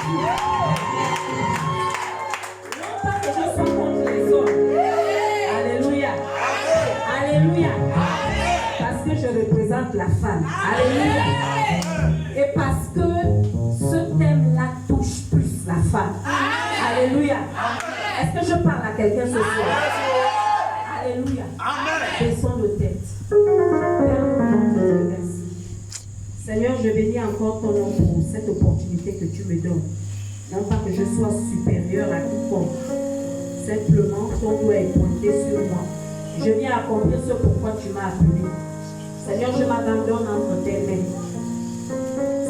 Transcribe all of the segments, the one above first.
Non pas que je sois contre les hommes. Alléluia. Alléluia. Parce que je représente la femme. Alléluia. Et parce que ce thème-là touche plus la femme. Alléluia. Est-ce que je parle à quelqu'un ce soir? Alléluia. Baissons nos têtes. Père, nous te remercions. Seigneur, je bénis encore ton nom pour cette opportunité que tu me donnes. Non pas que je sois supérieur à quiconque. Simplement, ton doigt est pointé sur moi. Je viens accomplir ce pourquoi tu m'as appelé. Seigneur, je m'abandonne entre tes mains.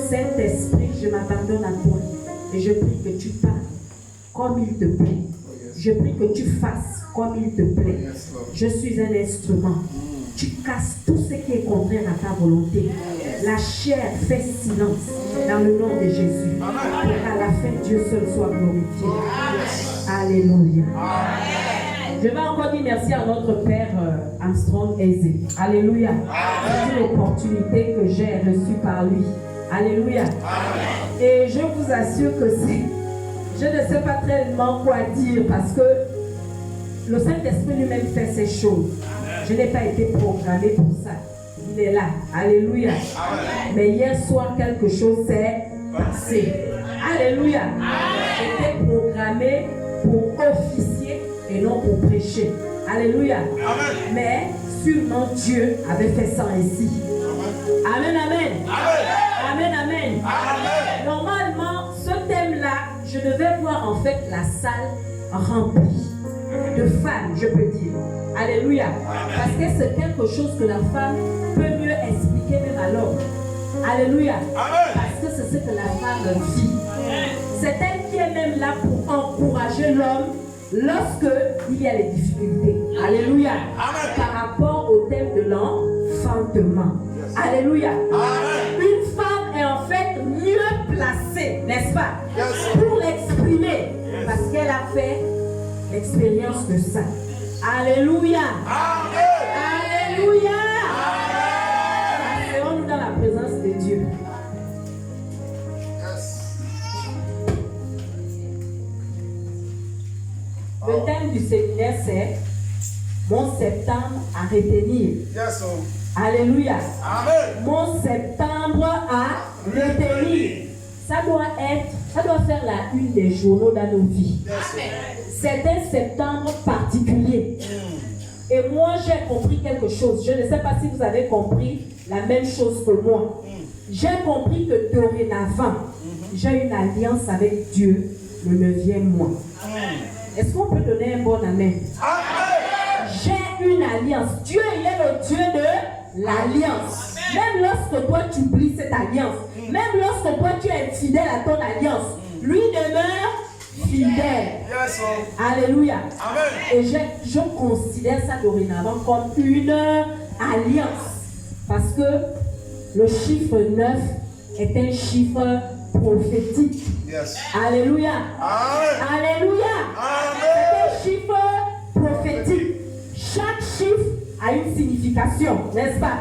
Saint-Esprit, je m'abandonne à toi. Et je prie que tu parles comme il te plaît. Je prie que tu fasses comme il te plaît. Je suis un instrument. Tu casses tout ce qui est contraire à ta volonté. La chair fait silence dans le nom de Jésus. Pour qu'à la fin, Dieu seul soit glorifié. Alléluia. Je vais encore dire merci à notre Père Armstrong Aizé. Alléluia. C'est une opportunité que j'ai reçue par lui. Alléluia. Et je vous assure que je ne sais pas tellement quoi dire parce que le Saint-Esprit lui-même fait ces choses. Je n'ai pas été programmé pour ça. Il est là. Alléluia. Mais hier soir, quelque chose s'est passé. Alléluia. J'étais programmé pour officier et non pour prêcher. Alléluia. Mais sûrement Dieu avait fait ça ainsi. Amen, amen. Amen, amen. Normalement, ce thème-là, je devais voir en fait la salle remplie de femmes, je peux dire. Alléluia. Parce que c'est quelque chose que la femme peut mieux expliquer même à l'homme. Alléluia. Parce que c'est ce que la femme vit. C'est elle qui est même là pour encourager l'homme lorsque il y a les difficultés. Alléluia. Par rapport au thème de l'enfantement. Alléluia. Une femme est en fait mieux placée, n'est-ce pas, pour l'exprimer. Parce qu'elle a fait l'expérience de ça. Alléluia. Alléluia. Asseyons-nous dans la présence de Dieu. Le thème du séminaire, c'est mon septembre à retenir. Alléluia. Mon septembre à retenir. Ça doit faire la une des journaux dans nos vies. C'est un septembre particulier. Et moi, j'ai compris quelque chose. Je ne sais pas si vous avez compris la même chose que moi. J'ai compris que dorénavant, j'ai une alliance avec Dieu le 9e mois. Est-ce qu'on peut donner un bon amen? J'ai une alliance. Dieu, il est le Dieu de l'alliance. Même lorsque toi, tu oublies cette alliance, même lorsque toi, tu es fidèle à ton alliance, lui demeure fidèle. Alléluia. Et je considère ça dorénavant comme une alliance. Parce que le chiffre 9 est un chiffre prophétique. Alléluia. Alléluia. C'est un chiffre prophétique. Chaque chiffre a une signification, n'est-ce pas?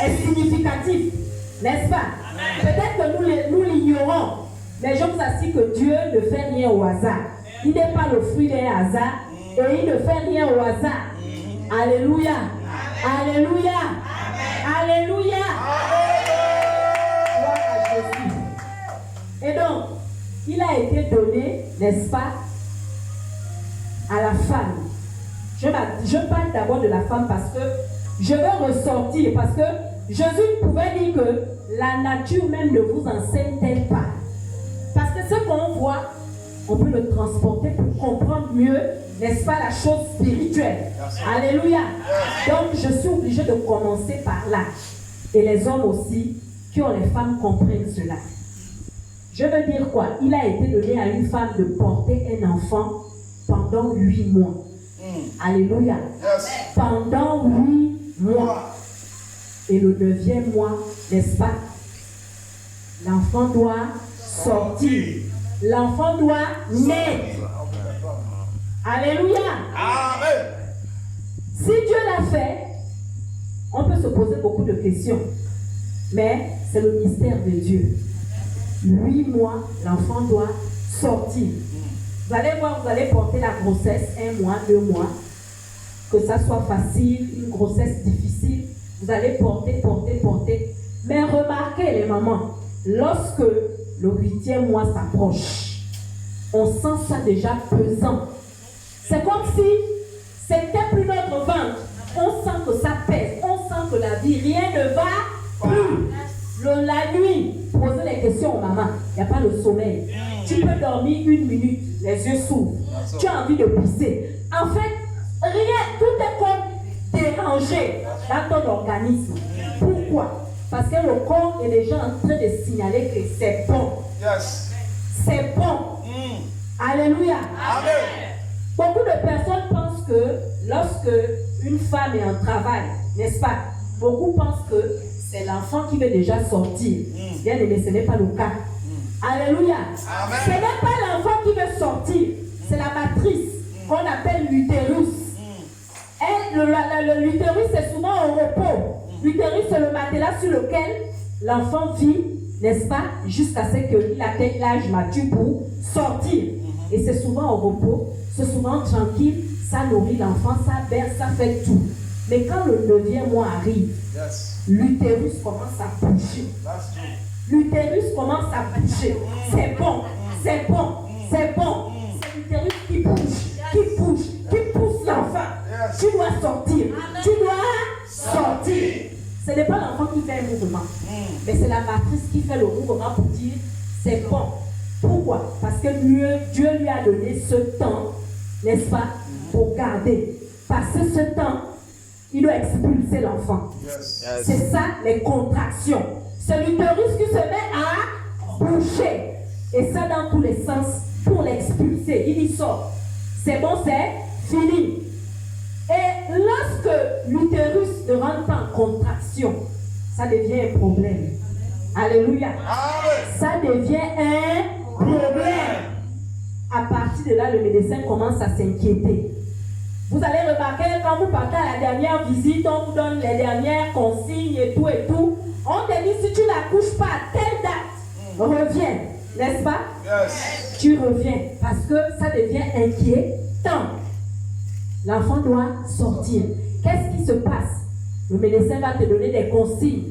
Est significatif, n'est-ce pas? Peut-être que nous l'ignorons. Mais je vous assure que Dieu ne fait rien au hasard. Il n'est pas le fruit d'un hasard et il ne fait rien au hasard. Alléluia. Alléluia. Alléluia. Gloire à Jésus. Et donc, il a été donné, n'est-ce pas, à la femme. Je parle d'abord de la femme parce que je veux ressortir, parce que Jésus pouvait dire que la nature même ne vous enseigne-t-elle pas. Parce que ce qu'on voit, on peut le transporter pour comprendre mieux, n'est-ce pas, la chose spirituelle. Alléluia. Donc, je suis obligée de commencer par là. Et les hommes aussi, que les femmes comprennent cela. Je veux dire quoi? Il a été donné à une femme de porter un enfant pendant 8 mois. Alléluia. Pendant 8 mois. Et le 9e mois, n'est-ce pas? L'enfant doit sortir. L'enfant doit naître. Alléluia. Amen. Si Dieu l'a fait, on peut se poser beaucoup de questions. Mais c'est le mystère de Dieu. 8 mois, l'enfant doit sortir. Vous allez voir, vous allez porter la grossesse 1 mois, 2 mois, que ça soit facile, une grossesse difficile, vous allez porter. Mais remarquez les mamans, lorsque le 8e mois s'approche, on sent ça déjà pesant. C'est comme si c'était plus notre ventre. On sent que ça pèse, on sent que la vie, rien ne va plus. La nuit, posez les questions aux mamans, il n'y a pas le sommeil. Tu peux dormir 1 minute, les yeux s'ouvrent. Tu as envie de pisser. En fait, rien, tout est comme dérangé dans ton organisme. Pourquoi? Parce que le corps est déjà en train de signaler que c'est bon. C'est bon. Alléluia. Amen. Beaucoup de personnes pensent que lorsque une femme est en travail, n'est-ce pas? Beaucoup pensent que c'est l'enfant qui veut déjà sortir. Bien aimé, ce n'est pas le cas. Alléluia. Amen. Ce n'est pas l'enfant qui veut sortir, c'est la matrice qu'on appelle l'utérus. L'utérus c'est souvent au repos. L'utérus c'est le matelas sur lequel l'enfant vit, n'est-ce pas, jusqu'à ce qu'il atteigne l'âge mature pour sortir. Et c'est souvent au repos, c'est souvent tranquille, ça nourrit l'enfant, ça berce, ça fait tout. Mais quand le 9e mois arrive, l'utérus commence à bouger. L'utérus commence à bouger. C'est bon, c'est bon, c'est bon. C'est l'utérus qui bouge, qui pousse l'enfant. Tu dois sortir, tu dois sortir. Ce n'est pas l'enfant qui fait un mouvement, mais c'est la matrice qui fait le mouvement pour dire c'est bon. Pourquoi? Parce que Dieu lui a donné ce temps, n'est-ce pas, pour garder. Passer ce temps, il doit expulser l'enfant. C'est ça les contractions. C'est l'utérus qui se met à bouger. Et ça dans tous les sens pour l'expulser. Il y sort. C'est bon, c'est fini. Et lorsque l'utérus ne rentre pas en contraction, ça devient un problème. Alléluia. Ça devient un problème. À partir de là, le médecin commence à s'inquiéter. Vous allez remarquer quand vous partez à la dernière visite, on vous donne les dernières consignes et tout. On te dit si tu n'accouches pas à telle date, reviens, n'est-ce pas? Tu reviens parce que ça devient inquiétant. L'enfant doit sortir. Qu'est-ce qui se passe? Le médecin va te donner des consignes.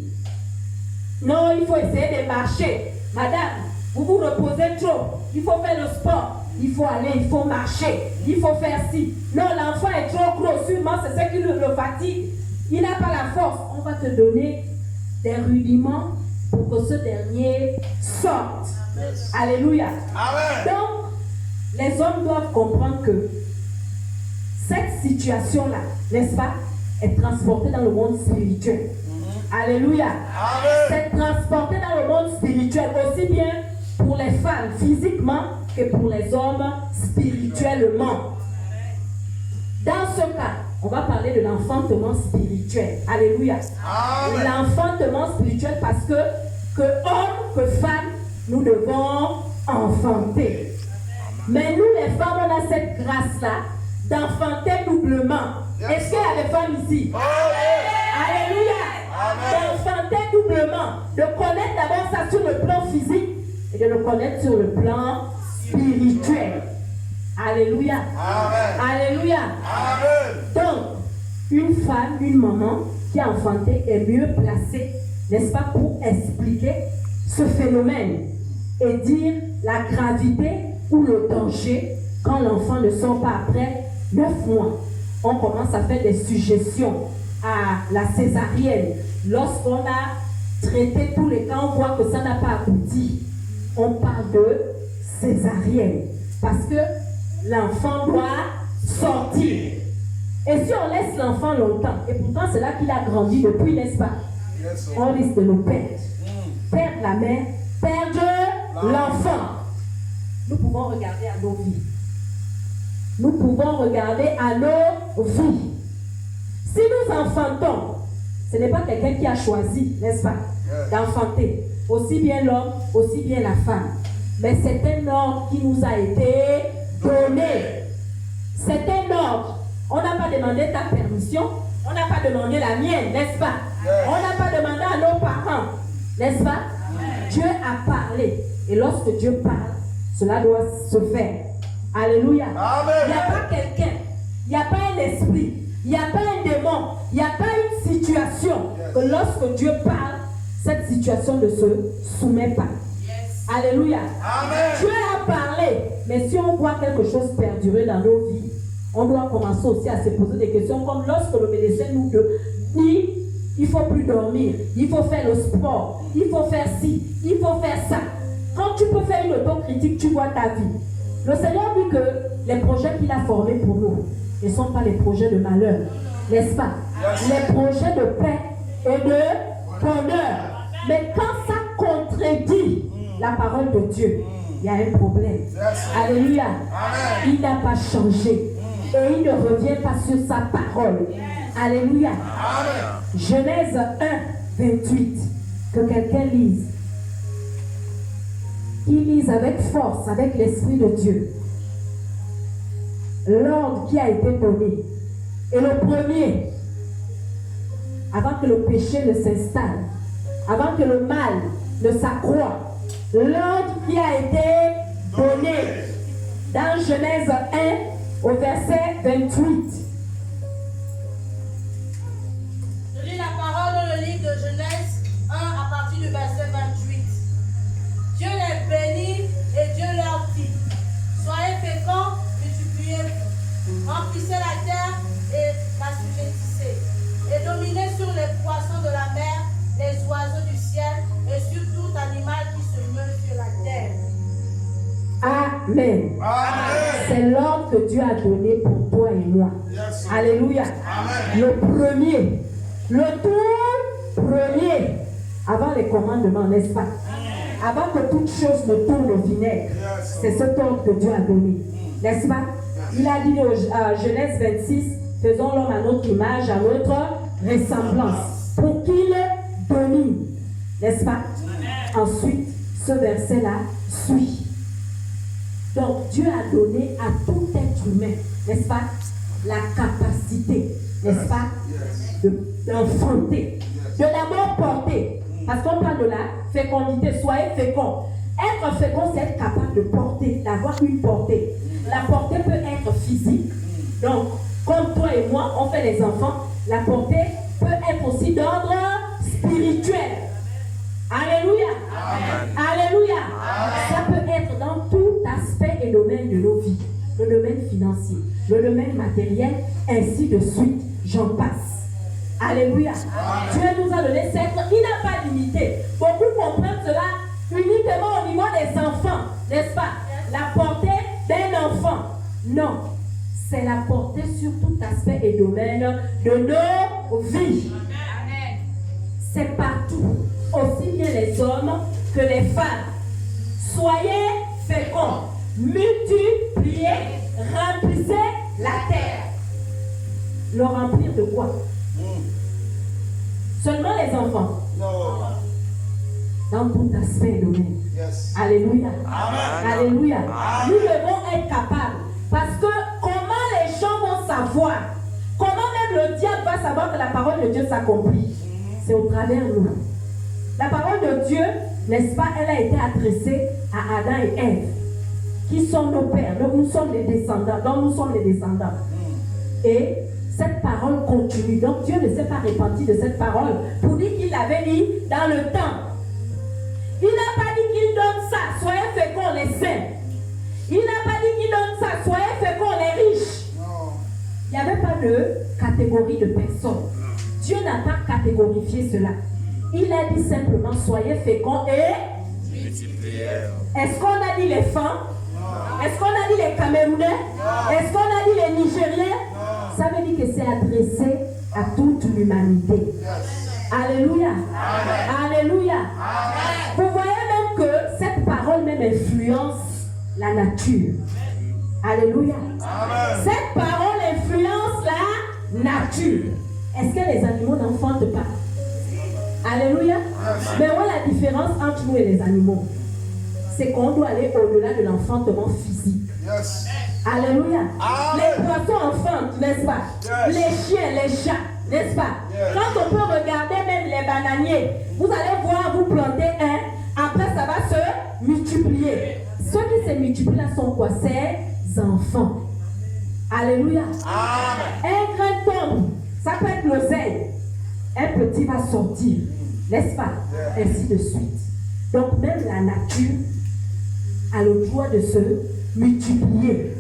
Non, il faut essayer de marcher. Madame, vous vous reposez trop. Il faut faire le sport. Il faut aller, il faut marcher. Il faut faire ci. Non, l'enfant est trop gros. Sûrement, c'est ce qui le fatigue. Il n'a pas la force. On va te donner des rudiments pour que ce dernier sorte. Alléluia. Amen. Donc, les hommes doivent comprendre que cette situation-là, n'est-ce pas, est transportée dans le monde spirituel. Alléluia. C'est transporté dans le monde spirituel, aussi bien pour les femmes physiquement que pour les hommes spirituellement. Dans ce cas, on va parler de l'enfantement spirituel. Alléluia. L'enfantement spirituel parce que homme, que femme, nous devons enfanter. Mais nous les femmes, on a cette grâce-là d'enfanter doublement. Est-ce qu'il y a des femmes ici? Alléluia. D'enfanter doublement. De connaître d'abord ça sur le plan physique et de le connaître sur le plan spirituel. Alléluia. Alléluia. Donc, une femme, une maman qui a enfanté est mieux placée, n'est-ce pas, pour expliquer ce phénomène et dire la gravité ou le danger quand l'enfant ne sort pas après 9 mois. On commence à faire des suggestions à la césarienne. Lorsqu'on a traité tous les cas, on voit que ça n'a pas abouti. On parle de césarienne. Parce que l'enfant doit sortir. Et si on laisse l'enfant longtemps, et pourtant c'est là qu'il a grandi depuis, n'est-ce pas? On risque de le perdre. Perdre la mère, perdre l'enfant. Nous pouvons regarder à nos vies. Nous pouvons regarder à nos vies. Si nous enfantons, ce n'est pas quelqu'un qui a choisi, n'est-ce pas, d'enfanter. Aussi bien l'homme, aussi bien la femme. Mais c'est un ordre qui nous a été donné. C'est un ordre. On n'a pas demandé ta permission. On n'a pas demandé la mienne, n'est-ce pas? On n'a pas demandé à nos parents, n'est-ce pas? Dieu a parlé. Et lorsque Dieu parle, cela doit se faire. Alléluia. Amen. Il n'y a pas quelqu'un, il n'y a pas un esprit, il n'y a pas un démon, il n'y a pas une situation que lorsque Dieu parle, cette situation ne se soumet pas. Alléluia. Amen. Dieu a parlé, mais si on voit quelque chose perdurer dans nos vies, on doit commencer aussi à se poser des questions, comme lorsque le médecin nous dit il ne faut plus dormir, il faut faire le sport, il faut faire ci, il faut faire ça. Quand tu peux faire une autocritique, tu vois ta vie. Le Seigneur dit que les projets qu'il a formés pour nous ne sont pas les projets de malheur, n'est-ce pas? Les projets de paix et de bonheur. Mais quand ça contredit la parole de Dieu, il y a un problème. Alléluia. Il n'a pas changé. Et il ne revient pas sur sa parole. Alléluia. Genèse 1, 28. Que quelqu'un lise. Qu'il lise avec force, avec l'Esprit de Dieu. L'ordre qui a été donné. Et le premier, avant que le péché ne s'installe, avant que le mal ne s'accroît, l'ordre qui a été donné dans Genèse 1 au verset 28. Je lis la parole dans le livre de Genèse 1 à partir du verset 28. Dieu les bénit et Dieu leur dit: soyez féconds, multipliez-vous, remplissez la terre et l'assujettissez, et dominez sur les poissons de la mer, les oiseaux du ciel et sur tout animal qui se meut sur la terre. Amen. Amen. C'est l'ordre que Dieu a donné pour toi et moi. Yes. Alléluia. Amen. Le premier, le tout premier, avant les commandements, n'est-ce pas? Avant que toute chose ne tourne au vinaigre, c'est cet ordre que Dieu a donné, n'est-ce pas? Il a dit à Genèse 26, faisons l'homme à notre image, à notre ressemblance, pour qu'il domine, n'est-ce pas? Ensuite, ce verset-là suit. Donc Dieu a donné à tout être humain, n'est-ce pas, la capacité, n'est-ce pas, d'enfanter, de d'abord porter. Parce qu'on parle de la fécondité, soyez fécond. Être fécond, c'est être capable de porter, d'avoir une portée. La portée peut être physique. Donc, comme toi et moi, on fait les enfants, la portée peut être aussi d'ordre spirituel. Alléluia. Amen. Alléluia. Ça peut être dans tout aspect et domaine de nos vies. Le domaine financier, le domaine matériel, ainsi de suite. J'en passe. Alléluia. Dieu nous a donné cette. Il n'a pas limité. Beaucoup comprennent cela uniquement au niveau des enfants, n'est-ce pas? La portée d'un enfant. Non. C'est la portée sur tout aspect et domaine de nos vies. C'est partout. Aussi bien les hommes que les femmes. Soyez féconds, multipliez, remplissez la terre. Le remplir de quoi? Seulement les enfants. No. Dans tout aspect et domaine. Yes. Alléluia. Amen. Alléluia. Amen. Nous devons être capables. Parce que comment les gens vont savoir? Comment même le diable va savoir que la parole de Dieu s'accomplit? C'est au travers de nous. La parole de Dieu, n'est-ce pas, elle a été adressée à Adam et Ève, qui sont nos pères. Donc nous sommes les descendants. Donc nous sommes les descendants. Et cette parole continue. Donc Dieu ne s'est pas répandu de cette parole pour dire qu'il l'avait mis dans le temps. Il n'a pas dit qu'il donne ça, soyez féconds les saints. Il n'a pas dit qu'il donne ça, soyez féconds les riches. Il n'y avait pas de catégorie de personnes. Dieu n'a pas catégorifié cela. Il a dit simplement soyez féconds et multipliez. Est-ce qu'on a dit les femmes? Est-ce qu'on a dit les Camerounais? Est-ce qu'on a dit les Nigériens? Ça veut dire que c'est adressé à toute l'humanité. Alléluia. Alléluia. Vous voyez même que cette parole même influence la nature. Alléluia. Cette parole influence la nature. Est-ce que les animaux n'enfantent pas? Alléluia. Mais voilà la différence entre nous et les animaux. C'est qu'on doit aller au-delà de l'enfantement physique. Yes. Alléluia. Amen. Les poissons enfantent, n'est-ce pas? Yes. Les chiens, les chats, n'est-ce pas? Yes. Quand on peut regarder même les bananiers, vous allez voir, vous planter un, après ça va se multiplier. Ceux qui se multiplient là sont quoi? Ces enfants. Alléluia. Un grand homme, ça peut être l'oseille. Un petit va sortir. N'est-ce pas? Ainsi de suite. Donc même la nature a le droit de se multiplier.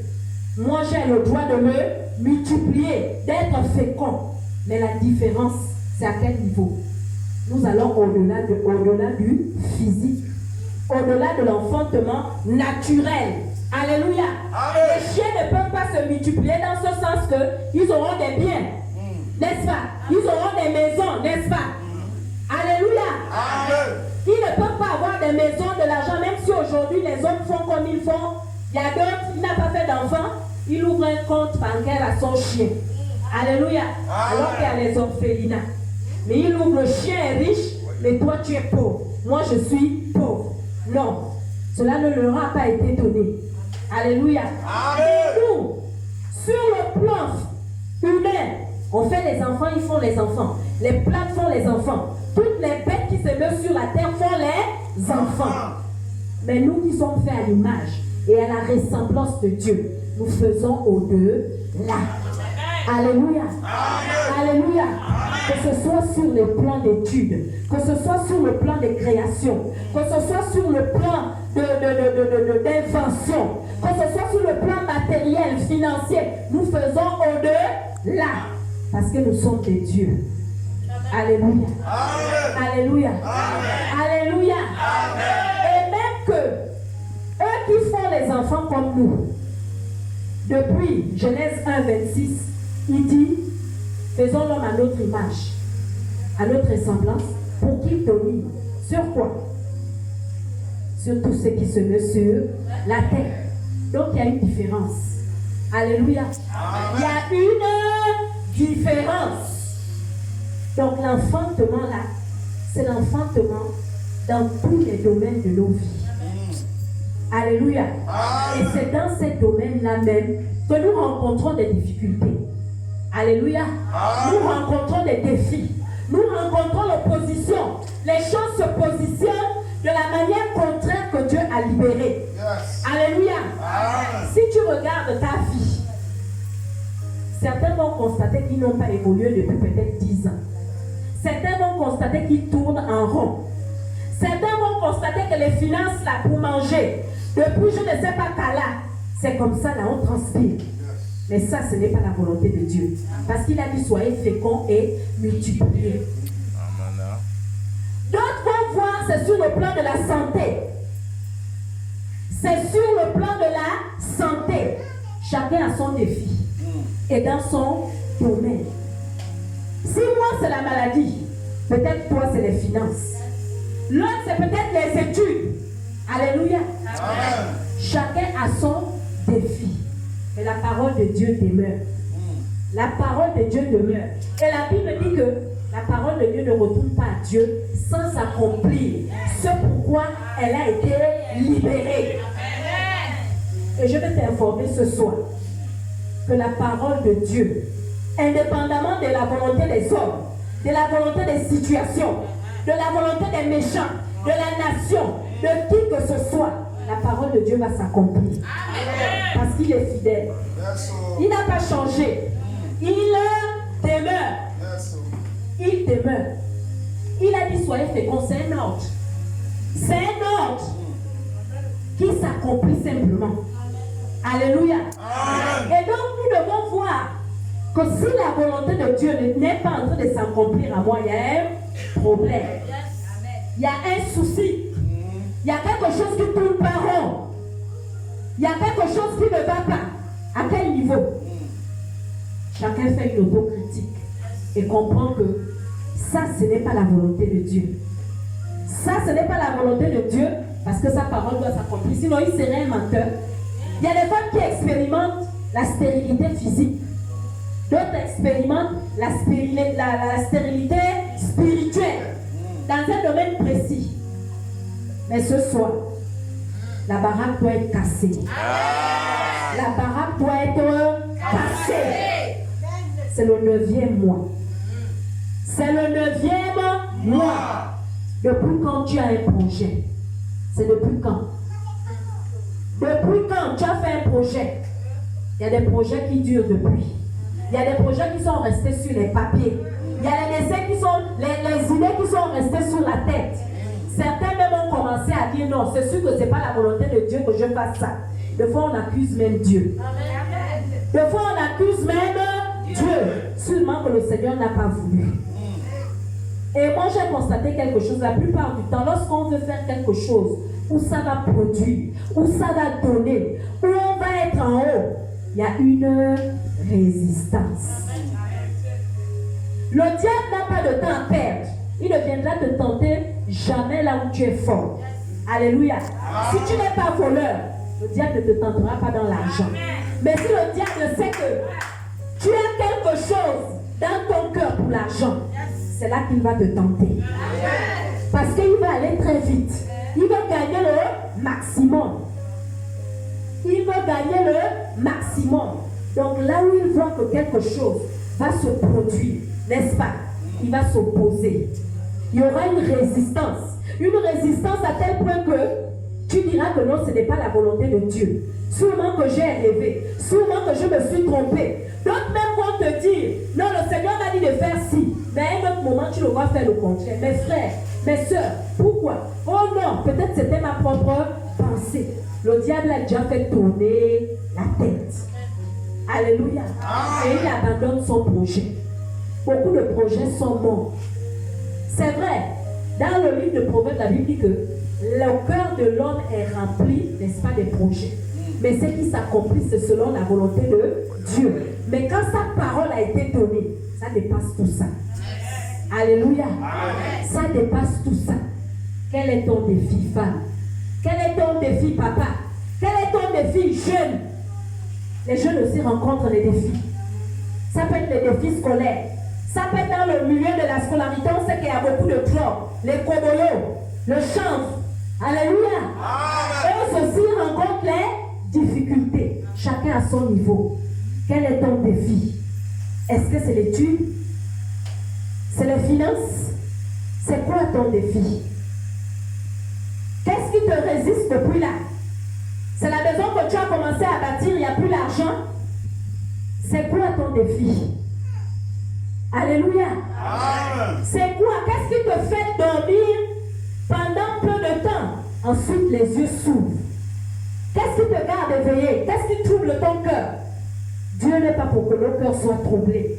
Moi j'ai le droit de me multiplier, d'être fécond. Mais la différence, c'est à quel niveau? Nous allons au-delà du physique, au-delà de l'enfantement naturel. Alléluia. Les chiens ne peuvent pas se multiplier dans ce sens qu'ils auront des biens, n'est-ce pas? Ils auront des maisons, n'est-ce pas? Alléluia. Ils ne peuvent pas avoir des maisons, de l'argent, même si aujourd'hui les hommes font comme ils font. Il y a d'autres, il n'a pas fait d'enfant, il ouvre un compte bancaire à son chien. Alléluia. Alors qu'il y a les orphelinats. Mais il ouvre, le chien est riche, mais toi tu es pauvre. Moi je suis pauvre. Non, cela ne leur a pas été donné. Alléluia. Et nous, sur le plan humain, on fait les enfants, ils font les enfants. Les plantes font les enfants. Toutes les bêtes qui se mettent sur la terre font les enfants. Mais nous qui sommes faits à l'image et à la ressemblance de Dieu, nous faisons au-delà. Alléluia. Alléluia. Que ce soit sur le plan d'études, que ce soit sur le plan de création, que ce soit sur le plan d'invention, que ce soit sur le plan matériel, financier, nous faisons au-delà. Parce que nous sommes des dieux. Alléluia. Alléluia. Alléluia. Et même que eux qui font les enfants comme nous, depuis Genèse 1, 26, il dit, faisons l'homme à notre image, à notre ressemblance, pour qu'il domine. Sur quoi? Sur tout ce qui se met sur la terre. Donc il y a une différence. Alléluia. Il y a une différence. Donc l'enfantement là, c'est l'enfantement dans tous les domaines de nos vies. Alléluia. Et c'est dans ces domaines-là même que nous rencontrons des difficultés. Alléluia. Nous rencontrons des défis. Nous rencontrons l'opposition. Les choses se positionnent de la manière contraire que Dieu a libérée. Alléluia. Si tu regardes ta vie, certains vont constater qu'ils n'ont pas évolué depuis peut-être 10 ans. Certains vont constater qu'ils tournent en rond. Certains vont constater que les finances là pour manger, depuis je ne sais pas par là, c'est comme ça là on transpire. Mais ça ce n'est pas la volonté de Dieu. Parce qu'il a dit soyez féconds et multipliez. D'autres vont voir c'est sur le plan de la santé. C'est sur le plan de la santé. Chacun a son défi. Et dans son domaine. Si moi c'est la maladie, peut-être toi c'est les finances. L'autre c'est peut-être les études. Alléluia. Amen. Chacun a son défi. Mais la parole de Dieu demeure. La parole de Dieu demeure. Et la Bible dit que la parole de Dieu ne retourne pas à Dieu sans s'accomplir. Ce pourquoi elle a été libérée. Et je vais t'informer ce soir que la parole de Dieu, indépendamment de la volonté des hommes, de la volonté des situations, de la volonté des méchants, de la nation, de qui que ce soit, la parole de Dieu va s'accomplir. Parce qu'il est fidèle. Il n'a pas changé. Il demeure. Il demeure. Il a dit soyez féconds, c'est un ordre. C'est un ordre qui s'accomplit simplement. Alléluia. Et donc nous devons voir que si la volonté de Dieu n'est pas en train de s'accomplir à moi, il y a un problème. Il y a un souci. Il y a quelque chose qui tourne pas rond. Il y a quelque chose qui ne va pas. À quel niveau? Chacun fait une autocritique et comprend que ça, ce n'est pas la volonté de Dieu. Ça, ce n'est pas la volonté de Dieu parce que sa parole doit s'accomplir. Sinon, il serait un menteur. Il y a des femmes qui expérimentent la stérilité physique. D'autres expérimentent la stérilité spirituelle dans un domaine précis. Mais ce soir, la baraque doit être cassée. La baraque doit être cassée. C'est le 9e mois. C'est le 9e mois. Depuis quand tu as un projet? C'est depuis quand? Depuis quand tu as fait un projet? Il y a des projets qui durent depuis. Il y a des projets qui sont restés sur les papiers. Il y a les essais qui sont, les idées qui sont restées sur la tête. Certains même ont commencé à dire non, c'est sûr que ce n'est pas la volonté de Dieu que je fasse ça. Des fois, on accuse même Dieu. Des fois, on accuse même Dieu. Seulement que le Seigneur n'a pas voulu. Et moi, j'ai constaté quelque chose. La plupart du temps, lorsqu'on veut faire quelque chose, où ça va produire, où ça va donner, où on va être en haut, il y a une résistance. Le diable n'a pas de temps à perdre. Il ne viendra te tenter jamais là où tu es fort. Alléluia. Si tu n'es pas voleur, le diable ne te tentera pas dans l'argent. Mais si le diable sait que tu as quelque chose dans ton cœur pour l'argent, c'est là qu'il va te tenter. Parce qu'il va aller très vite. Il va gagner le maximum. Il va gagner le maximum. Donc là où il voit que quelque chose va se produire, n'est-ce pas? Il va s'opposer. Il y aura une résistance. Une résistance à tel point que tu diras que non, ce n'est pas la volonté de Dieu. Sûrement que j'ai rêvé. Sûrement que je me suis trompé. D'autres même vont te dire, non, le Seigneur m'a dit de faire ci. Mais à un autre moment, tu le vois faire le contraire. Mes frères, mes soeurs, pourquoi? Oh non, peut-être c'était ma propre pensée. Le diable a déjà fait tourner la tête. Alléluia. Et il abandonne son projet. Beaucoup de projets sont morts. C'est vrai, dans le livre de Proverbes, la Bible dit que le cœur de l'homme est rempli, n'est-ce pas, des projets. Mais ce qui s'accomplit, c'est selon la volonté de Dieu. Mais quand sa parole a été donnée, ça dépasse tout ça. Alléluia. Ça dépasse tout ça. Quel est ton défi, femme? Quel est ton défi, papa? Quel est ton défi, jeune? Les jeunes aussi rencontrent les défis. Ça peut être les défis scolaires. Ça peut être dans le milieu de la scolarité. On sait qu'il y a beaucoup de clubs. Les koboyos, le chanvre. Alléluia. Eux aussi rencontrent les difficultés. Chacun à son niveau. Quel est ton défi? Est-ce que c'est l'étude? C'est les finances? C'est quoi ton défi? Qu'est-ce qui te résiste depuis là? C'est la maison que tu as commencé à bâtir, il n'y a plus d'argent. C'est quoi ton défi? Alléluia. C'est quoi? Qu'est-ce qui te fait dormir pendant peu de temps? Ensuite, les yeux s'ouvrent. Qu'est-ce qui te garde éveillé? Qu'est-ce qui trouble ton cœur? Dieu n'est pas pour que nos cœurs soient troublés.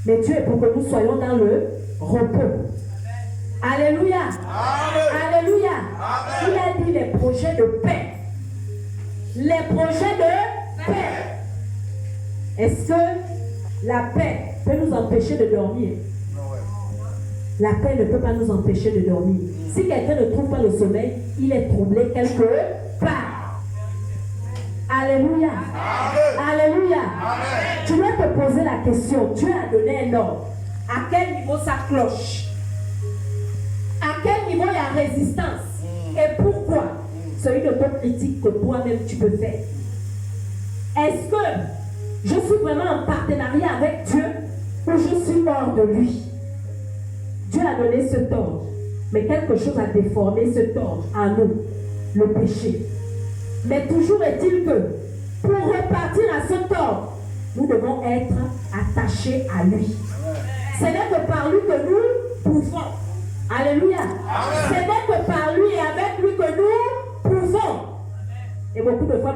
Mais Dieu est pour que nous soyons dans le repos. Alléluia. Alléluia. Il a dit les projets de paix. Les projets de paix. Est-ce que la paix peut nous empêcher de dormir? La paix ne peut pas nous empêcher de dormir. Si quelqu'un ne trouve pas le sommeil, il est troublé quelque part. Alléluia. Alléluia. Tu dois te poser la question. Dieu a donné un ordre. À quel niveau ça cloche? À quel niveau il y a résistance? Et pourquoi? C'est une autocritique que toi-même tu peux faire. Est-ce que je suis vraiment en partenariat avec Dieu ou je suis hors de lui? Dieu a donné cet ordre, mais quelque chose a déformé cet ordre en nous, le péché. Mais toujours est-il que pour repartir à cet ordre, nous devons être attachés à lui. Ce n'est que par lui que nous pouvons. Alléluia. Ce n'est que par lui et avec lui que nous pouvons. Et beaucoup de fois,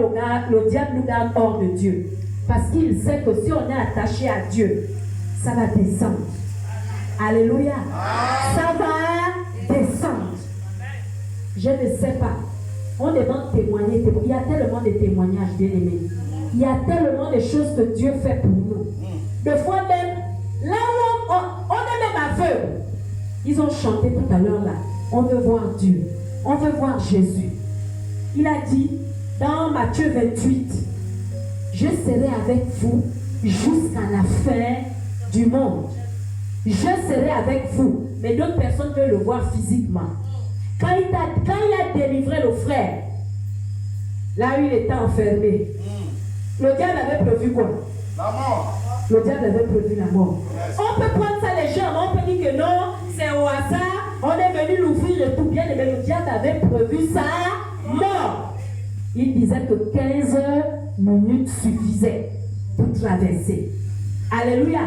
le diable nous garde hors de Dieu. Parce qu'il sait que si on est attaché à Dieu, ça va descendre. Alléluia. Ça va descendre. Je ne sais pas. On demande témoigner. Il y a tellement de témoignages, bien aimés. Il y a tellement de choses que Dieu fait pour nous. Des fois même, là où on est même aveugle. Ils ont chanté tout à l'heure là. On veut voir Dieu. On veut voir Jésus. Il a dit dans Matthieu 28, je serai avec vous jusqu'à la fin du monde. Je serai avec vous. Mais d'autres personnes veulent le voir physiquement. Quand il a délivré le frère, là où il était enfermé, le diable avait prévu quoi? La mort. Le diable avait prévu la mort. Yes. On peut prendre ça légèrement, on peut dire que non, c'est au hasard, on est venu l'ouvrir et tout bien, mais le diable avait prévu sa mort. Il disait que 15 minutes suffisaient pour traverser. Alléluia.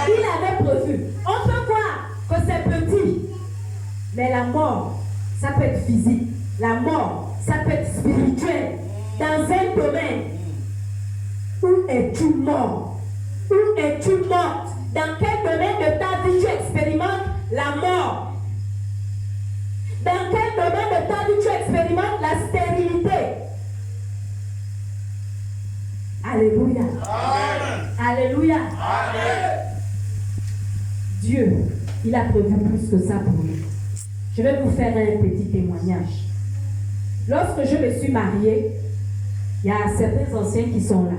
Il avait prévu. On peut voir que c'est petit. Mais la mort, ça peut être physique. La mort, ça peut être spirituel. Dans un domaine, où es-tu mort? Où es-tu morte? Dans quel domaine de ta vie tu expérimentes la mort? Dans quel domaine de ta vie tu expérimentes la stérilité? Alléluia. Amen. Alléluia. Amen. Dieu, il a prévu plus que ça pour nous. Je vais vous faire un petit témoignage. Lorsque je me suis mariée, il y a certains anciens qui sont là.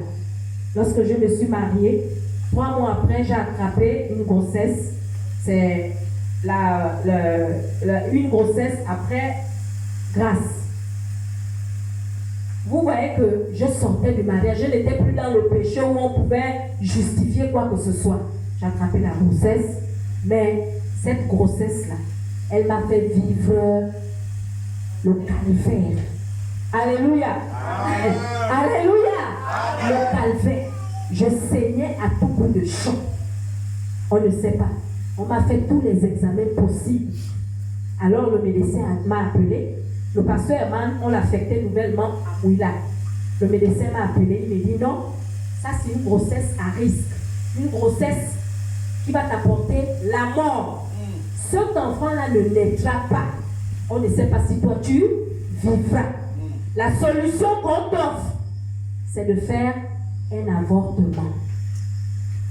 Lorsque je me suis mariée, 3 mois après, j'ai attrapé une grossesse. C'est une grossesse après grâce. Vous voyez que je sortais du mariage, je n'étais plus dans le péché où on pouvait justifier quoi que ce soit. J'ai attrapé la grossesse, mais cette grossesse-là, elle m'a fait vivre le calvaire. Alléluia. Amen. Alléluia. Amen. Le calvaire. Je saignais à tout bout de champ. On ne sait pas. On m'a fait tous les examens possibles. Alors le médecin m'a appelé. Le pasteur Herman, on l'affectait nouvellement à Mouila. Le médecin m'a appelé. Il m'a dit non, ça c'est une grossesse à risque. Une grossesse qui va t'apporter la mort. Cet enfant-là ne naîtra pas. On ne sait pas si toi tu vivras. La solution qu'on t'offre, c'est de faire un avortement.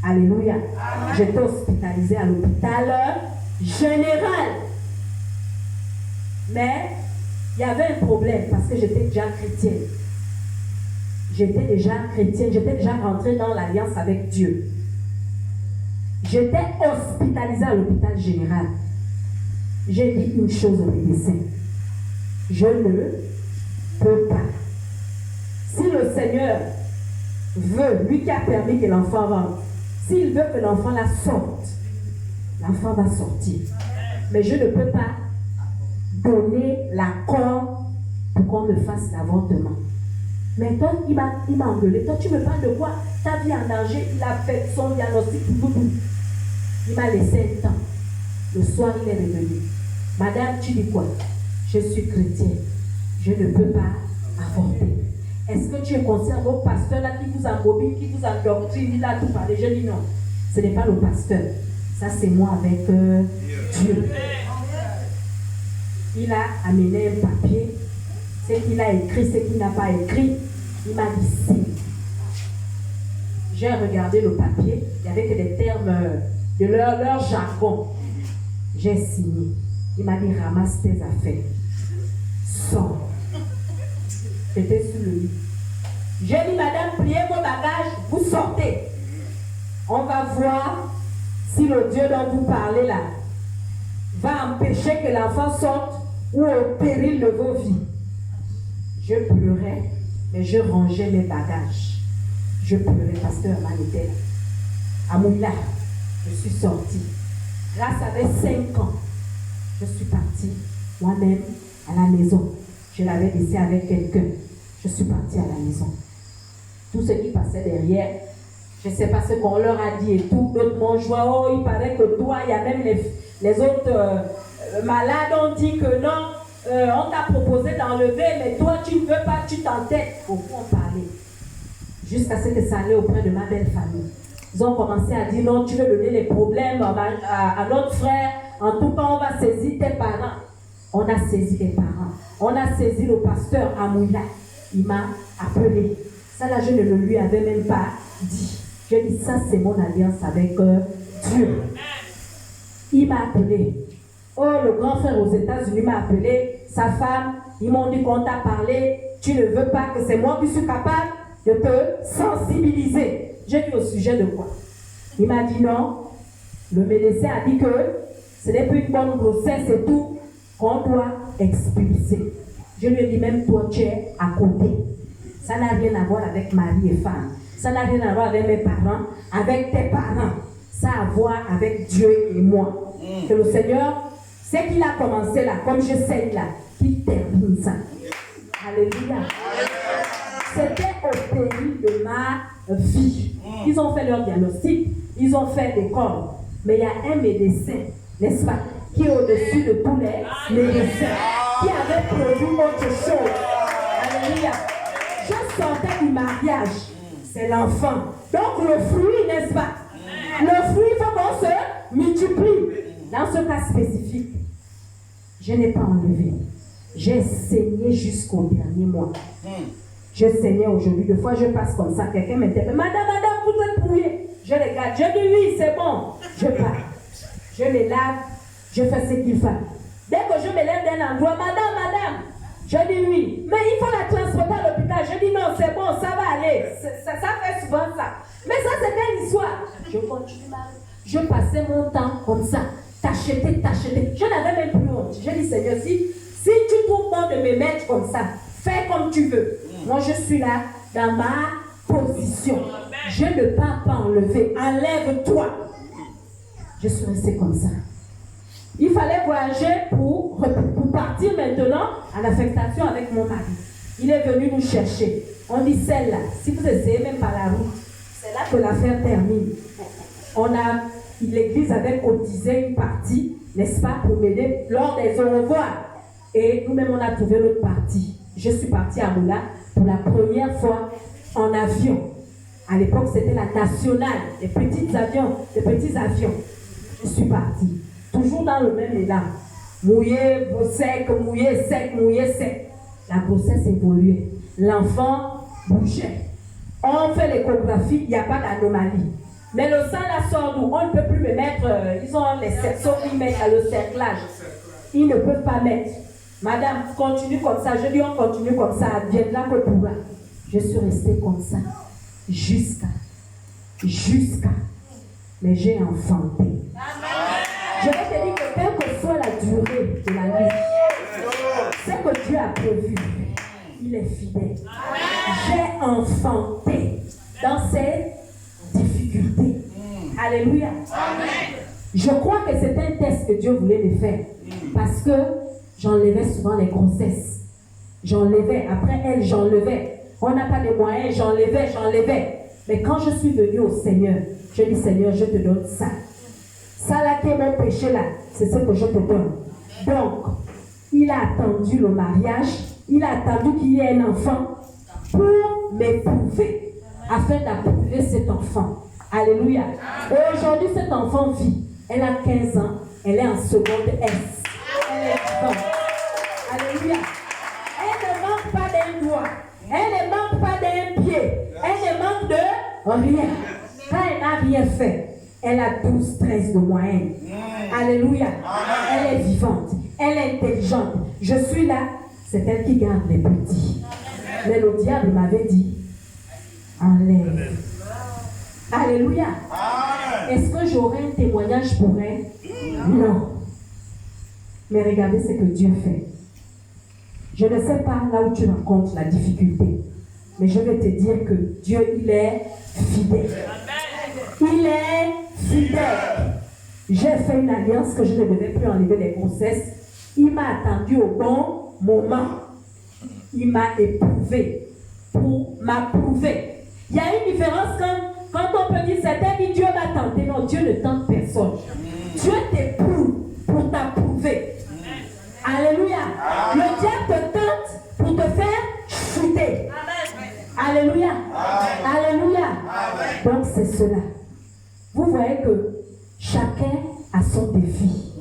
Alléluia. J'étais hospitalisée à l'hôpital général. Mais il y avait un problème parce que j'étais déjà chrétienne. J'étais déjà rentrée dans l'alliance avec Dieu. J'étais hospitalisée à l'hôpital général. J'ai dit une chose au médecin. Je ne peux pas. Si le Seigneur veut, lui qui a permis que l'enfant rentre, s'il veut que l'enfant la sorte, l'enfant va sortir. Mais je ne peux pas donner l'accord pour qu'on me fasse l'avortement. Mais toi, il m'a engueulé. Toi, tu me parles de quoi? Ta vie en danger, il a fait son diagnostic. Il m'a laissé un temps. Le soir, il est revenu. Madame, tu dis quoi? Je suis chrétienne. Je ne peux pas avorter. Est-ce que tu es conscient au pasteur là qui vous embobine, qui vous endoctrine, il a tout parlé? Je dis non. Ce n'est pas le pasteur. Ça, c'est moi avec Dieu. Il a amené un papier. Ce qu'il a écrit, ce qu'il n'a pas écrit. Il m'a dit si. J'ai regardé le papier. Il n'y avait que des termes de leur jargon. J'ai signé. Il m'a dit ramasse tes affaires. Sors. J'étais sur le lit. J'ai dit madame, pliez vos bagages, vous sortez. On va voir si le Dieu dont vous parlez là va empêcher que l'enfant sorte ou au péril de vos vies. Je pleurais, mais je rangeais mes bagages. Je pleurais, pasteur Herman était là. À Mouila, je suis sortie. Grâce avait 5 ans, je suis partie moi-même à la maison. Je l'avais laissé avec quelqu'un. Je suis partie à la maison. Tout ce qui passait derrière, je ne sais pas ce qu'on leur a dit et tout. D'autres m'ont joué. Oh, il paraît que toi, il y a même les autres malades ont dit que non. On t'a proposé d'enlever, mais toi, tu ne veux pas, tu t'entêtes. Beaucoup ont parlé. Jusqu'à ce que ça allait auprès de ma belle famille. Ils ont commencé à dire non, tu veux donner les problèmes à notre frère. En tout cas, on va saisir tes parents. On a saisi les parents. On a saisi le pasteur à Mouila. Il m'a appelé. Ça là, je ne le lui avais même pas dit. Je dis ça, c'est mon alliance avec Dieu. Il m'a appelé. Oh, le grand frère aux États-Unis m'a appelé. Sa femme, ils m'ont dit qu'on t'a parlé. Tu ne veux pas que c'est moi qui suis capable de te sensibiliser. J'ai dit au sujet de quoi? Il m'a dit non. Le médecin a dit que ce n'est plus une bonne grossesse et tout, qu'on doit expulser. Je lui ai dit, même toi, tu es à côté. Ça n'a rien à voir avec mari et femme. Ça n'a rien à voir avec mes parents, avec tes parents. Ça a à voir avec Dieu et moi. Que le Seigneur, c'est qu'il a commencé là, comme je sais là, qu'il termine ça. Alléluia. C'était au pays de ma vie. Ils ont fait leur diagnostic, ils ont fait des corps. Mais il y a un médecin, n'est-ce pas, qui est au-dessus de tous les médecins, qui avait produit autre chose. Alléluia. Je sortais du mariage, c'est l'enfant. Donc le fruit, n'est-ce pas? Le fruit, il faut qu'on se multiplie. Dans ce cas spécifique, je n'ai pas enlevé. J'ai saigné jusqu'au dernier mois. Je saignais aujourd'hui. Des fois, je passe comme ça. Quelqu'un m'interpelle. Madame, vous êtes brouillée. Je les garde. Je dis oui, c'est bon. Je pars. Je les lave. Je fais ce qu'il faut. Dès que je me lève d'un endroit, madame, je dis oui. Mais il faut la transporter à l'hôpital. Je dis non, c'est bon, ça va aller. Ça fait souvent ça. Mais ça, c'est quelle histoire? Je continue ma vie. Je passais mon temps comme ça. T'acheter. Je n'avais même plus honte. Je dis, Seigneur, si tu trouves bon de me mettre comme ça, fais comme tu veux. Moi, je suis là dans ma position. Je ne peux pas enlever. Enlève-toi. Je suis restée comme ça. Il fallait voyager pour partir maintenant en affectation avec mon mari. Il est venu nous chercher. On dit celle-là, si vous essayez même par la route, c'est là que l'affaire termine. L'église avait cotisé une partie, n'est-ce pas, pour m'aider lors des au revoir. Et nous-mêmes, on a trouvé l'autre partie. Je suis partie à Moula pour la première fois en avion. À l'époque, c'était la nationale, les petits avions. Je suis partie. Toujours dans le même élan. Mouillé, sec. La grossesse évoluait. L'enfant bougeait. On fait l'échographie, il n'y a pas d'anomalie. Mais le sang là sort d'où? On ne peut plus me mettre, ils ont les cerceaux qui mettent à le cerclage. Ils ne peuvent pas mettre. Madame, continue comme ça. Je dis on continue comme ça. Viendra que pourra. Je suis restée comme ça. Jusqu'à. Mais j'ai enfanté. Je vais te dire que quelle que soit la durée de la nuit, ce que Dieu a prévu, il est fidèle. J'ai enfanté dans ces difficultés. Alléluia. Je crois que c'est un test que Dieu voulait me faire. Parce que j'enlevais souvent les grossesses. J'enlevais. Après elle, j'enlevais. On n'a pas de moyens. J'enlevais. Mais quand je suis venue au Seigneur, je dis Seigneur, je te donne ça. Ça là qui est mon péché là, c'est ce que je te donne. Donc, il a attendu le mariage. Il a attendu qu'il y ait un enfant pour m'éprouver. Afin d'approuver cet enfant. Alléluia. Et aujourd'hui, cet enfant vit. Elle a 15 ans. Elle est en seconde S. Elle est vivante. Alléluia. Elle ne manque pas d'un doigt. Elle ne manque pas d'un pied. Elle ne manque de rien. Quand elle n'a rien fait, elle a 12-13 de moyenne. Alléluia. Elle est vivante. Elle est intelligente. Je suis là. C'est elle qui garde les petits. Mais le diable m'avait dit, enlève. Alléluia. Est-ce que j'aurai un témoignage pour elle? Non. Mais regardez ce que Dieu fait. Je ne sais pas là où tu rencontres la difficulté. Mais je vais te dire que Dieu, il est fidèle. Il est fidèle. J'ai fait une alliance que je ne devais plus enlever les grossesses. Il m'a attendu au bon moment. Il m'a éprouvé pour m'approuver. Il y a une différence quand on peut dire certains disent Dieu m'a tenté. Non, Dieu ne tente personne. Dieu t'éprouve pour t'approuver. Alléluia. Le diable te tente pour te faire chuter. Alléluia. Alléluia. Donc c'est cela. Vous voyez que chacun a son défi.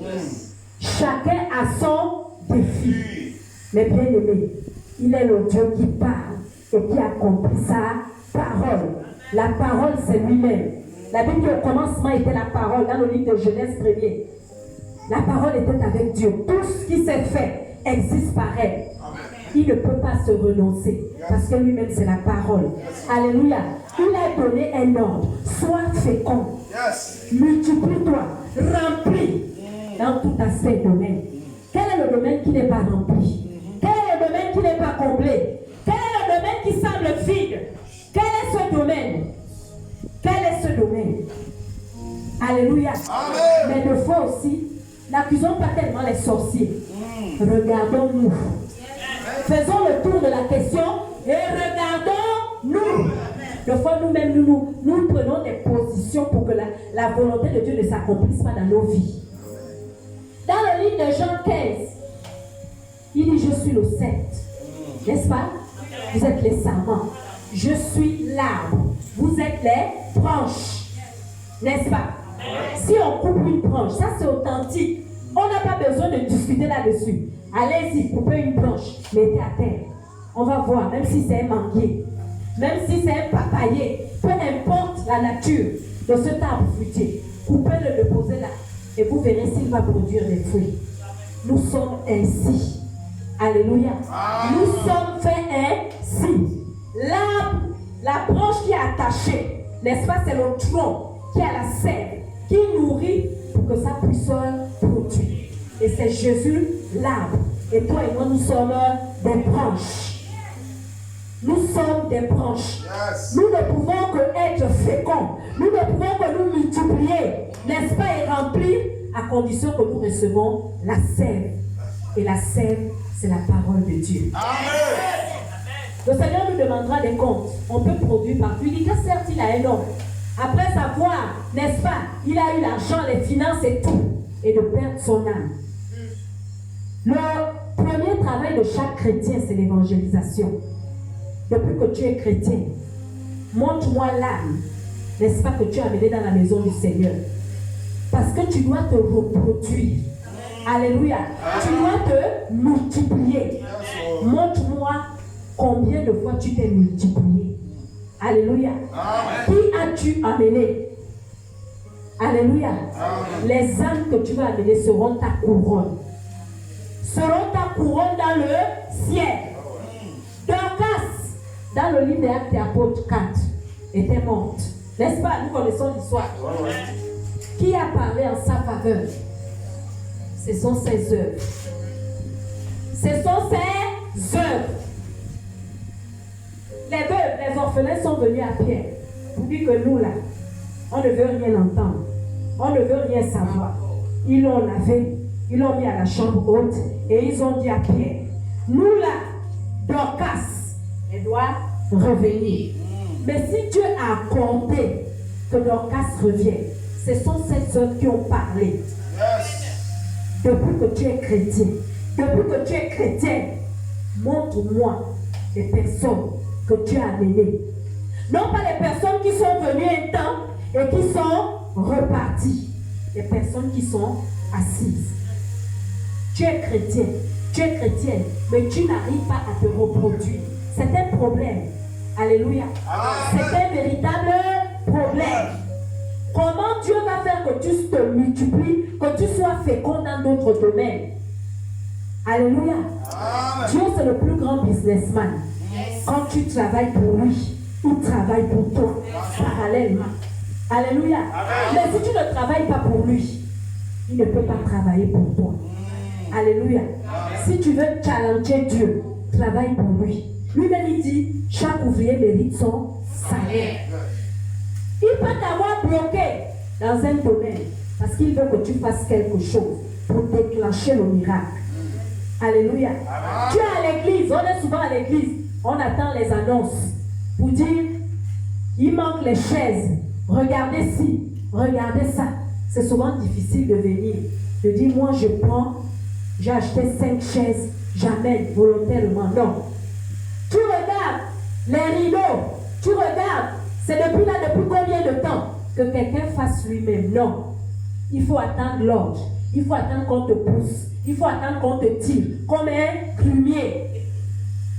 Chacun a son défi. Mais bien aimé, il est le Dieu qui parle et qui accomplit sa parole. La parole, c'est lui-même. La Bible dit au commencement était la parole dans le livre de Genèse 1er. La parole était avec Dieu. Tout ce qui s'est fait existe par elle. Il ne peut pas se renoncer parce que lui-même c'est la parole. Alléluia. Il a donné un ordre. Sois fécond. Multiplie-toi. Remplis dans tout aspect domaine. Quel est le domaine qui n'est pas rempli? Quel est le domaine qui n'est pas comblé? Quel est le domaine qui semble vide? Quel est ce domaine? Quel est ce domaine? Alléluia. Amen. Mais des fois aussi, n'accusons pas tellement les sorciers. Regardons-nous. Faisons le tour de la question et regardons nous. Des fois, nous-mêmes, nous prenons des positions pour que la volonté de Dieu ne s'accomplisse pas dans nos vies. Dans le livre de Jean 15, il dit, je suis le cep. N'est-ce pas? Vous êtes les sarments. Je suis l'arbre. Vous êtes les branches. N'est-ce pas? Si on coupe une branche, ça c'est authentique. On n'a pas besoin de discuter là-dessus. Allez-y, coupez une branche, mettez à terre. On va voir, même si c'est un manguier, même si c'est un papayer, peu importe la nature de cet arbre fruitier, coupez-le, déposez-le là, et vous verrez s'il va produire des fruits. Nous sommes ainsi. Alléluia. Nous sommes faits ainsi. L'arbre, la branche qui est attachée, n'est-ce pas, c'est le tronc qui a la sève, qui nourrit pour que ça puisse produire. Et c'est Jésus, l'arbre. Et toi et moi, nous sommes des branches. Nous sommes des branches. Yes. Nous ne pouvons que être féconds. Nous ne pouvons que nous multiplier, n'est-ce pas, et remplir, à condition que nous recevons la sève. Et la sève, c'est la parole de Dieu. Amen. Le Seigneur nous demandera des comptes. On peut produire partout. Il dit que certes, il a un homme. Après savoir, n'est-ce pas, il a eu l'argent, les finances et tout, et de perdre son âme. Le premier travail de chaque chrétien, c'est l'évangélisation. Depuis que tu es chrétien, montre-moi l'âme, n'est-ce pas, que tu as amené dans la maison du Seigneur. Parce que tu dois te reproduire. Alléluia. Tu dois te multiplier. Montre-moi combien de fois tu t'es multiplié. Alléluia. Amen. Qui as-tu amené? Alléluia. Amen. Les âmes que tu vas amener seront ta couronne. Seront ta couronne dans le ciel. Dorcas, dans le livre des Actes des Apôtres 4, était morte. N'est-ce pas? Nous connaissons l'histoire. Qui a parlé en sa faveur? Ce sont ses œuvres. Ce sont ses œuvres. Les veuves, les orphelins sont venus à Pierre pour dire que nous là, on ne veut rien entendre. On ne veut rien savoir. Ils l'ont lavé, ils l'ont mis à la chambre haute et ils ont dit à Pierre, nous là, Dorcas, elle doit revenir. Mais si Dieu a accordé que Dorcas revienne, ce sont ces œuvres qui ont parlé. Depuis que tu es chrétien, montre-moi les personnes que tu as amenées. Non pas les personnes qui sont venues un temps et qui sont reparties. Les personnes qui sont assises. Tu es chrétien, tu es chrétienne, mais tu n'arrives pas à te reproduire. C'est un problème. Alléluia. C'est un véritable problème. Comment Dieu va faire que tu te multiplies, que tu sois fécond dans d'autres domaines? Alléluia. Dieu, c'est le plus grand businessman. Quand tu travailles pour lui, il travaille pour toi, parallèlement. Alléluia. Mais si tu ne travailles pas pour lui, il ne peut pas travailler pour toi. Alléluia. Si tu veux challenger Dieu, travaille pour lui. Lui-même, il dit, chaque ouvrier mérite son salaire. Il peut t'avoir bloqué dans un domaine parce qu'il veut que tu fasses quelque chose pour déclencher le miracle. Alléluia. Tu es à l'église, on est souvent à l'église, on attend les annonces pour dire, il manque les chaises, regardez ci, regardez ça. C'est souvent difficile de venir, de dire, moi je prends, j'ai acheté 5 chaises, j'amène volontairement. Non. Tu regardes les rideaux, tu regardes. C'est depuis là, depuis combien de temps que quelqu'un fasse lui-même? Non. Il faut attendre l'ordre. Il faut attendre qu'on te pousse. Il faut attendre qu'on te tire. Comme un plumier.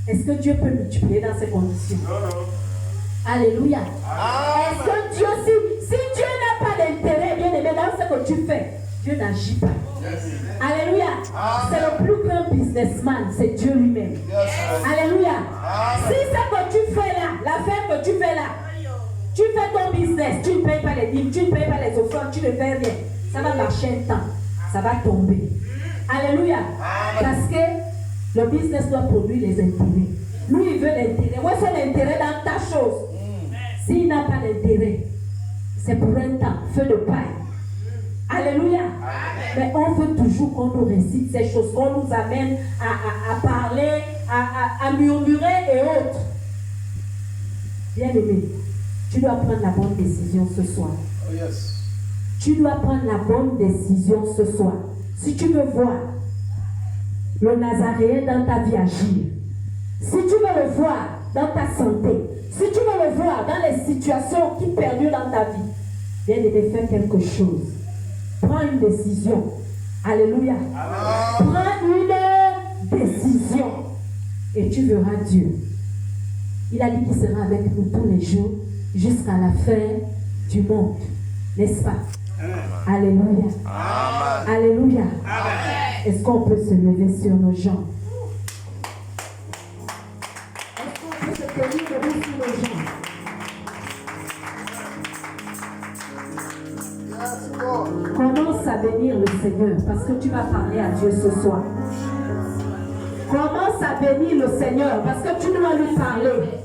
Est-ce que Dieu peut multiplier dans ces conditions? Alléluia. Est-ce que Dieu, si Dieu n'a pas d'intérêt, bien aimé, dans ce que tu fais, Dieu n'agit pas. Alléluia. C'est le plus grand businessman, c'est Dieu lui-même. Alléluia. Si ce que tu fais là, l'affaire que tu fais là, tu fais ton business, tu ne payes pas les dîmes, tu ne payes pas les offrandes, tu ne fais rien. Ça va marcher un temps, ça va tomber. Alléluia. Parce que le business doit produire les intérêts. Lui, il veut l'intérêt. Où est son intérêt dans ta chose? S'il n'a pas d'intérêt, c'est pour un temps, feu de paille. Alléluia. Mais on veut toujours qu'on nous récite ces choses, qu'on nous amène à parler, à murmurer et autres. Bien-aimé, tu dois prendre la bonne décision ce soir. Oh, yes. Tu dois prendre la bonne décision ce soir. Si tu veux voir le Nazaréen dans ta vie agir, si tu veux le voir dans ta santé, si tu veux le voir dans les situations qui perdurent dans ta vie, viens de faire quelque chose. Prends une décision. Alléluia. Prends une décision et tu verras Dieu. Il a dit qu'il sera avec nous tous les jours jusqu'à la fin du monde. N'est-ce pas? Alléluia. Amen. Alléluia. Est-ce qu'on peut se lever sur nos jambes? Est-ce qu'on peut se tenir debout sur nos jambes? Yes, Lord. Commence à bénir le Seigneur parce que tu vas parler à Dieu ce soir. Commence à bénir le Seigneur parce que tu dois lui parler.